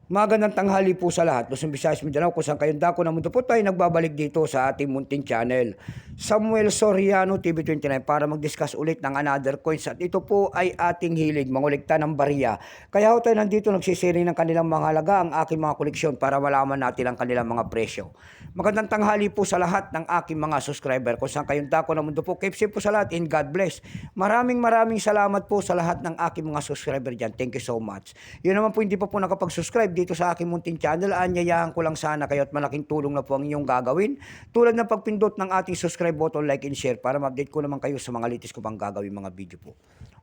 Magandang tanghali po sa lahat. Luzon, Visayas, Mindanao, kung saan kayong dako na mundo po tayo nagbabalik dito sa ating munting channel. Samuel Soriano, TV29, para mag-discuss ulit ng another coins. At ito po ay ating hilig, mangulikta ng barya. Kaya ho tayo nandito nagsisiri ng kanilang mga halaga, ang aking mga koleksyon para malaman natin ang kanilang mga presyo. Magandang tanghali po sa lahat ng aking mga subscriber. Kung saan kayong dako na mundo po, keep safe po sa lahat and God bless. Maraming salamat po sa lahat ng aking mga subscriber dyan. Thank you so much. Yun naman po, hindi pa po nakapag-subscribe dito sa aking munting channel, anyayahan ko lang sana kayo at malaking tulong na po ang inyong gagawin. Tulad ng pagpindot ng ating subscribe button, like and share para ma-update ko naman kayo sa mga latest ko pang gagawin mga video po.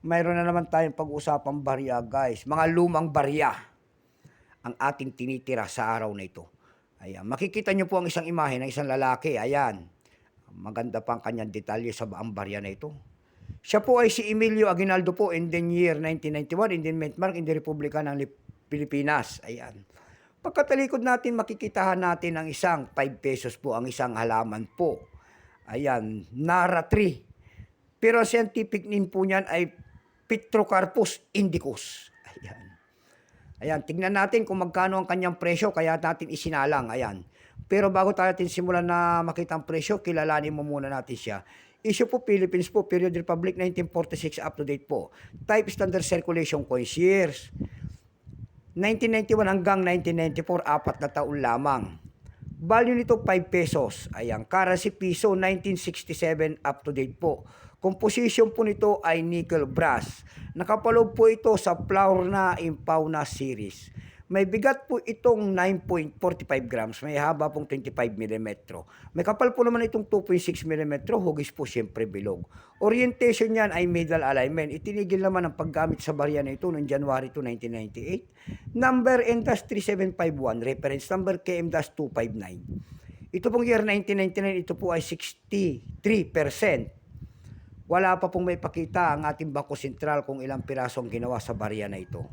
Mayroon na naman tayong pag-usapang barya guys, mga lumang barya ang ating tinitira sa araw na ito. Ayan, makikita nyo po ang isang imahe ng isang lalaki, ayan. Maganda pa ang kanyang detalye sa ang barya na ito. Siya po ay si Emilio Aguinaldo po in the year 1991 in the Mark in the Republika ng Pilipinas. Ayan. Pagkatalikod natin, makikitahan natin ang isang 5 pesos po, ang isang halaman po. Ayan, Nara tree. Pero ang scientific name po niyan ay Phytrocarpus indicus. Ayan. Ayan, tignan natin kung magkano ang kanyang presyo, kaya natin isinalang. Ayan. Pero bago tayo natin simulan na makita ang presyo, kilalanin mo muna natin siya. Issue po Philippines po, period Republic 1946 up to date po. Type standard circulation coins years 1991 hanggang 1994, 4 na taon lamang. Value nito 5 pesos. Ayan, currency piso 1967 up to date po. Composition po nito ay nickel brass. Nakapaloob po ito sa Plaurna Impauna series. May bigat po itong 9.45 grams. May haba pong 25 mm. May kapal po naman itong 2.6 mm. Hugis po siyempre bilog. Orientation niyan ay middle alignment. Itinigil naman ang paggamit sa barya na ito noong January 2, 1998. Number N-3751. Reference number KM-259. Ito pong year 1999, ito po ay 63%. Wala pa pong may pakita ang ating Bangko Sentral kung ilang pirasong ginawa sa barya na ito.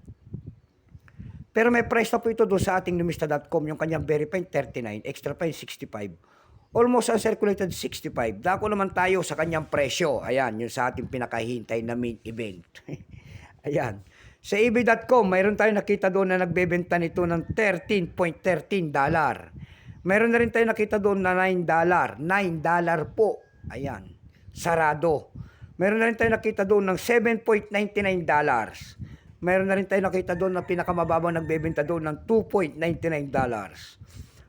Pero may price na po ito doon sa ating numista.com, yung kanyang verified 39, extra fine 65. Almost uncirculated 65. Dako naman tayo sa kanyang presyo. Ayan, yung sa ating pinakahintay na main event. Ayan. Sa ebay.com, mayroon tayong nakita doon na nagbebenta nito ng $13.13. Mayroon na rin tayong nakita doon na $9. $9 po. Ayan. Sarado. Mayroon na rin tayong nakita doon ng $7.99. Mayroon na rin tayo nakita doon na pinakamababang nagbebenta doon ng $2.99.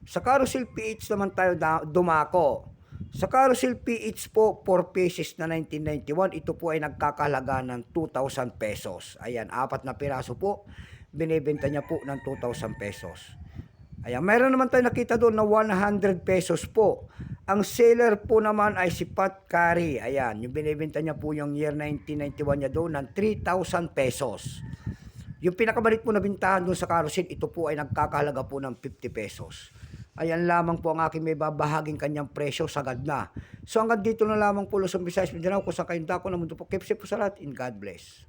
Sa Carousel PH naman tayo dumako. Sa Carousel PH po, 4 pieces na 1991, ito po ay nagkakahalaga ng 2,000 pesos. Ayan, 4 na piraso po, binibenta niya po ng 2,000 pesos. Ayan, mayroon naman tayo nakita doon na 100 pesos po. Ang seller po naman ay si Pat Curry. Ayan, yung binibenta niya po yung year 1991 niya doon ng 3,000 pesos. Yung pinakabalit po na bintahan doon sa Carousel, ito po ay nagkakahalaga po ng 50 pesos. Ayan lamang po ang aking may babahaging kanyang presyo, sagad na. So hanggang dito na lamang po, Luzon, Visayas, Mindanao, kung saan kayong dako na mundo po. Keep safe po sa lahat and God bless.